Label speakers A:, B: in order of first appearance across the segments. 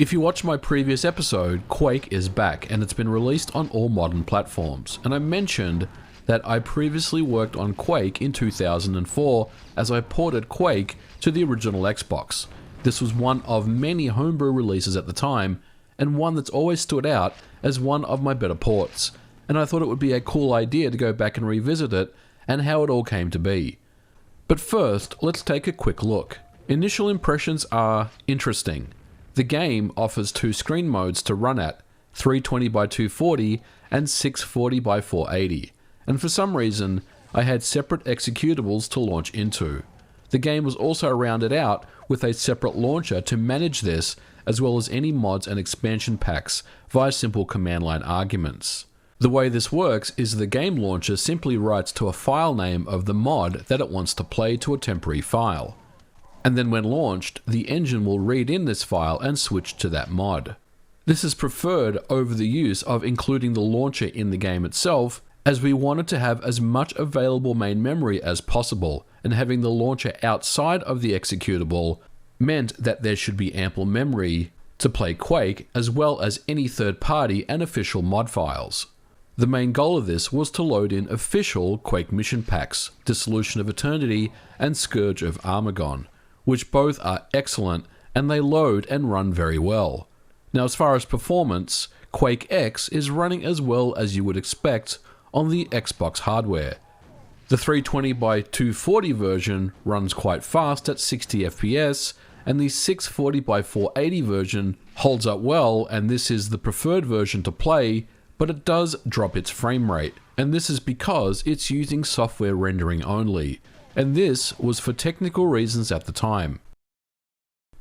A: If you watch my previous episode, Quake is back and it's been released on all modern platforms, and I mentioned that I previously worked on Quake in 2004 as I ported Quake to the original Xbox. This was one of many homebrew releases at the time, and one that's always stood out as one of my better ports, and I thought it would be a cool idea to go back and revisit it and how it all came to be. But first, let's take a quick look. Initial impressions are interesting. The game offers two screen modes to run at, 320 by 240 and 640 by 480, and for some reason I had separate executables to launch into. The game was also rounded out with a separate launcher to manage this, as well as any mods and expansion packs via simple command line arguments. The way this works is the game launcher simply writes to a file name of the mod that it wants to play to a temporary file. And then when launched, the engine will read in this file and switch to that mod. This is preferred over the use of including the launcher in the game itself, as we wanted to have as much available main memory as possible, and having the launcher outside of the executable meant that there should be ample memory to play Quake, as well as any third-party and official mod files. The main goal of this was to load in official Quake mission packs, Dissolution of Eternity and Scourge of Armagon, which both are excellent and they load and run very well. Now, as far as performance, Quake-X is running as well as you would expect on the Xbox hardware. The 320 by 240 version runs quite fast at 60 FPS, and the 640 by 480 version holds up well, and this is the preferred version to play, but it does drop its frame rate, and this is because it's using software rendering only, and this was for technical reasons at the time.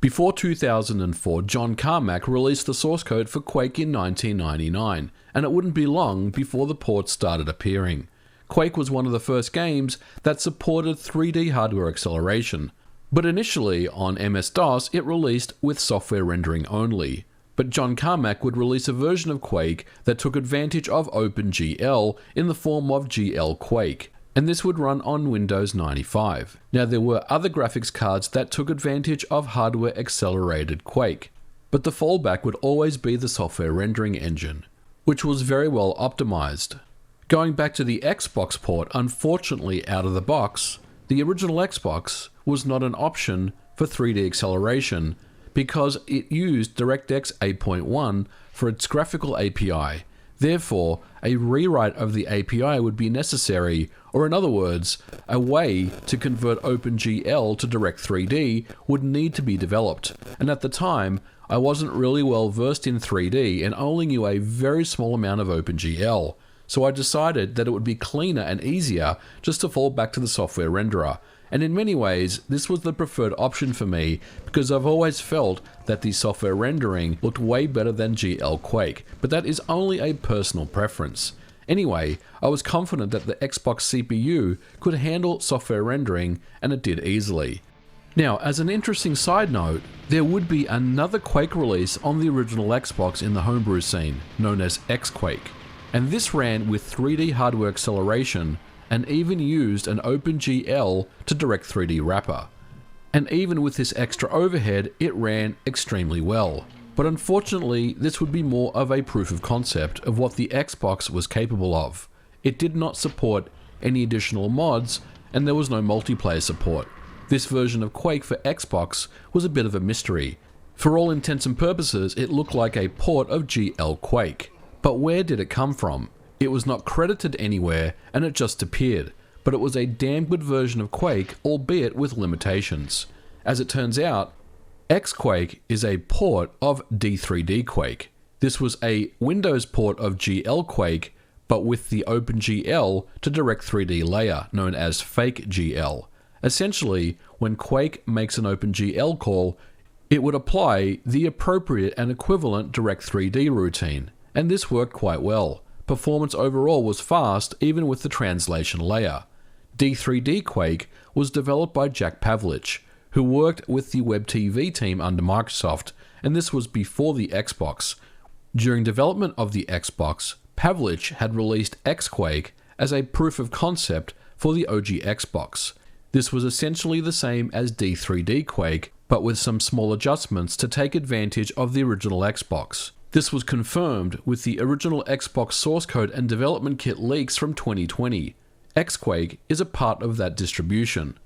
A: Before 2004, John Carmack released the source code for Quake in 1999, and it wouldn't be long before the ports started appearing. Quake was one of the first games that supported 3D hardware acceleration, but initially on MS-DOS it released with software rendering only. But John Carmack would release a version of Quake that took advantage of OpenGL in the form of SDL Quake, and this would run on Windows 95. Now, there were other graphics cards that took advantage of hardware accelerated Quake, but the fallback would always be the software rendering engine, which was very well optimized. Going back to the Xbox port, unfortunately out of the box, the original Xbox was not an option for 3D acceleration because it used DirectX 8.1 for its graphical API. Therefore, a rewrite of the API would be necessary, or in other words, a way to convert OpenGL to Direct3D would need to be developed. And at the time, I wasn't really well versed in 3D and only knew a very small amount of OpenGL. So I decided that it would be cleaner and easier just to fall back to the software renderer. And in many ways, this was the preferred option for me because I've always felt that the software rendering looked way better than SDL Quake, but that is only a personal preference. Anyway, I was confident that the Xbox CPU could handle software rendering, and it did easily. Now, as an interesting side note, there would be another Quake release on the original Xbox in the homebrew scene, known as X-Quake, and this ran with 3D hardware acceleration and even used an OpenGL to Direct3D wrapper. And even with this extra overhead, it ran extremely well. But unfortunately, this would be more of a proof of concept of what the Xbox was capable of. It did not support any additional mods, and there was no multiplayer support. This version of Quake for Xbox was a bit of a mystery. For all intents and purposes, it looked like a port of SDL Quake. But where did it come from? It was not credited anywhere, and it just appeared, but it was a damn good version of Quake, albeit with limitations. As it turns out, X-Quake is a port of D3D Quake. This was a Windows port of SDL Quake, but with the OpenGL to Direct3D layer, known as Fake GL. Essentially, when Quake makes an OpenGL call, it would apply the appropriate and equivalent Direct3D routine, and this worked quite well. Performance overall was fast even with the translation layer. D3D Quake was developed by Jack Pavlich, who worked with the Web TV team under Microsoft, and this was before the Xbox. During development of the Xbox, Pavlich had released X-Quake as a proof of concept for the OG Xbox. This was essentially the same as D3D Quake, but with some small adjustments to take advantage of the original Xbox. This was confirmed with the original Xbox source code and development kit leaks from 2020. X-Quake is a part of that distribution.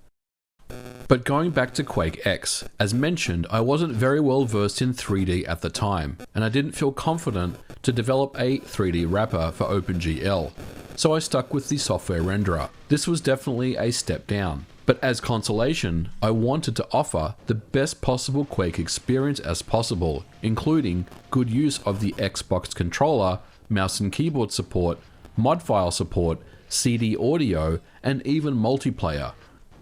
A: But going back to Quake-X, as mentioned, I wasn't very well versed in 3D at the time, and I didn't feel confident to develop a 3D wrapper for OpenGL, so I stuck with the software renderer. This was definitely a step down, but as consolation, I wanted to offer the best possible Quake experience as possible, including good use of the Xbox controller, mouse and keyboard support, mod file support, CD audio, and even multiplayer.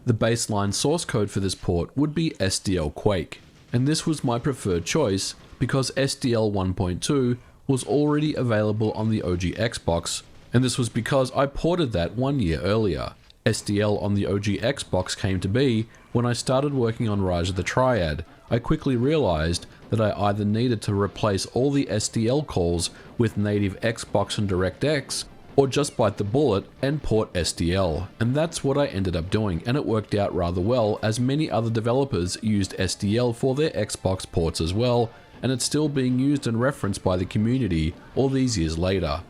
A: The baseline source code for this port would be SDL Quake, and this was my preferred choice because SDL 1.2 was already available on the OG Xbox, and this was because I ported that 1 year earlier. SDL on the OG Xbox came to be when I started working on Rise of the Triad. I quickly realized that I either needed to replace all the SDL calls with native Xbox and DirectX, or just bite the bullet and port SDL, and that's what I ended up doing, and it worked out rather well as many other developers used SDL for their Xbox ports as well, and it's still being used and referenced by the community all these years later.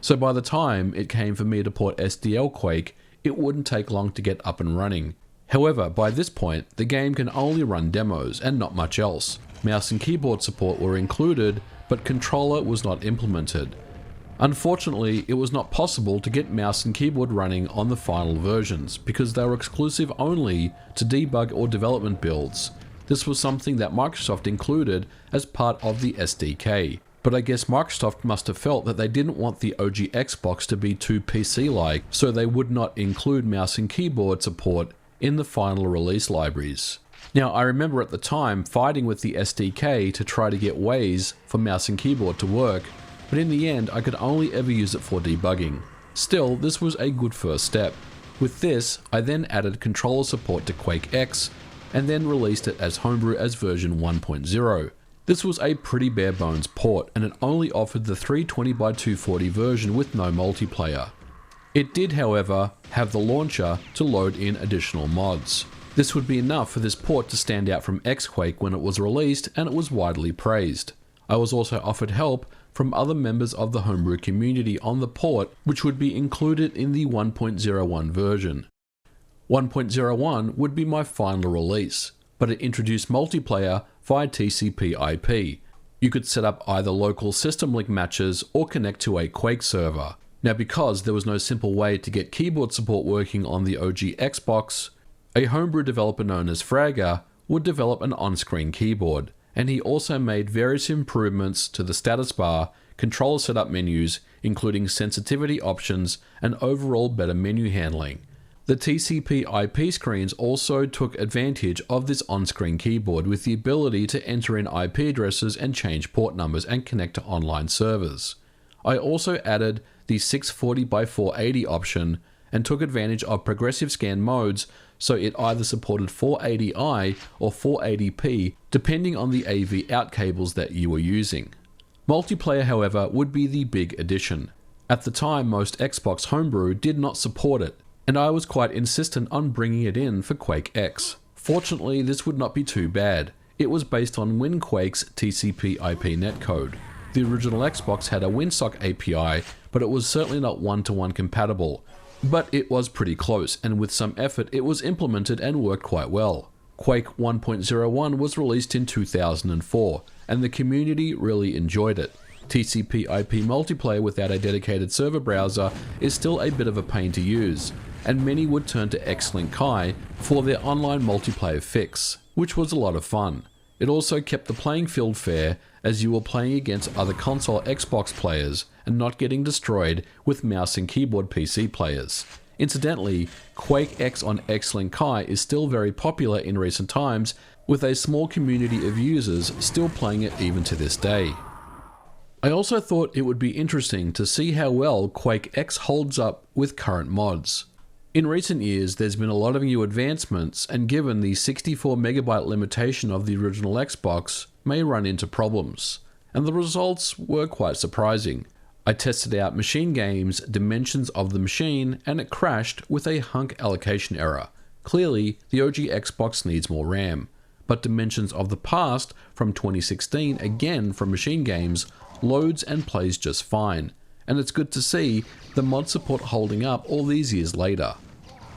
A: So by the time it came for me to port SDL Quake, it wouldn't take long to get up and running. However, by this point, the game can only run demos and not much else. Mouse and keyboard support were included, but controller was not implemented. Unfortunately, it was not possible to get mouse and keyboard running on the final versions because they were exclusive only to debug or development builds. This was something that Microsoft included as part of the SDK. But I guess Microsoft must have felt that they didn't want the OG Xbox to be too PC-like, so they would not include mouse and keyboard support in the final release libraries. Now, I remember at the time fighting with the SDK to try to get ways for mouse and keyboard to work, but in the end I could only ever use it for debugging. Still, this was a good first step. With this, I then added controller support to Quake-X, and then released it as Homebrew as version 1.0. This was a pretty bare bones port, and it only offered the 320x240 version with no multiplayer. It did, however, have the launcher to load in additional mods. This would be enough for this port to stand out from X-Quake when it was released, and it was widely praised. I was also offered help from other members of the Homebrew community on the port, which would be included in the 1.01 version. 1.01 would be my final release, but it introduced multiplayer via TCP/IP. You could set up either local system link matches or connect to a Quake server. Now, because there was no simple way to get keyboard support working on the OG Xbox, a homebrew developer known as Fragger would develop an on-screen keyboard, and he also made various improvements to the status bar, controller setup menus, including sensitivity options and overall better menu handling. The TCP/IP screens also took advantage of this on-screen keyboard with the ability to enter in IP addresses and change port numbers and connect to online servers. I also added the 640x480 option and took advantage of progressive scan modes, so it either supported 480i or 480p depending on the AV out cables that you were using. Multiplayer, however, would be the big addition. At the time, most Xbox Homebrew did not support it, and I was quite insistent on bringing it in for Quake-X. Fortunately, this would not be too bad. It was based on WinQuake's TCP/IP netcode. The original Xbox had a WinSock API, but it was certainly not one-to-one compatible. But it was pretty close, and with some effort it was implemented and worked quite well. Quake 1.01 was released in 2004, and the community really enjoyed it. TCP/IP multiplayer without a dedicated server browser is still a bit of a pain to use, and many would turn to Xlink Kai for their online multiplayer fix, which was a lot of fun. It also kept the playing field fair as you were playing against other console Xbox players and not getting destroyed with mouse and keyboard PC players. Incidentally, Quake-X on Xlink Kai is still very popular in recent times, with a small community of users still playing it even to this day. I also thought it would be interesting to see how well Quake-X holds up with current mods. In recent years, there's been a lot of new advancements, and given the 64 megabyte limitation of the original Xbox, may run into problems. And the results were quite surprising. I tested out Machine Games' dimensions of the machine, and it crashed with a hunk allocation error. Clearly, the OG Xbox needs more RAM, but Dimensions of the Past from 2016, again from Machine Games, loads and plays just fine, and it's good to see the mod support holding up all these years later.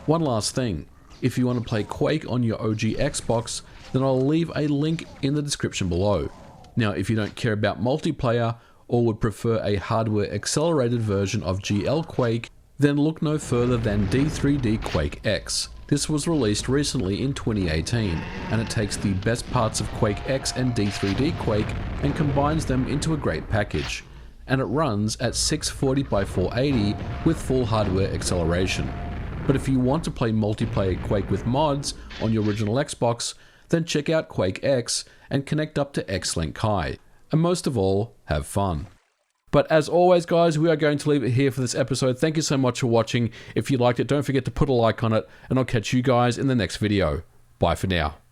A: One last thing, if you want to play Quake on your OG Xbox, then I'll leave a link in the description below. Now, if you don't care about multiplayer or would prefer a hardware accelerated version of GL Quake, then look no further than D3D Quake-X. This was released recently in 2018, and it takes the best parts of Quake-X and D3D Quake and combines them into a great package, and it runs at 640x480 with full hardware acceleration. But if you want to play multiplayer Quake with mods on your original Xbox, then check out Quake-X and connect up to X-Link Kai. And most of all, have fun. But as always, guys, we are going to leave it here for this episode. Thank you so much for watching. If you liked it, don't forget to put a like on it, and I'll catch you guys in the next video. Bye for now.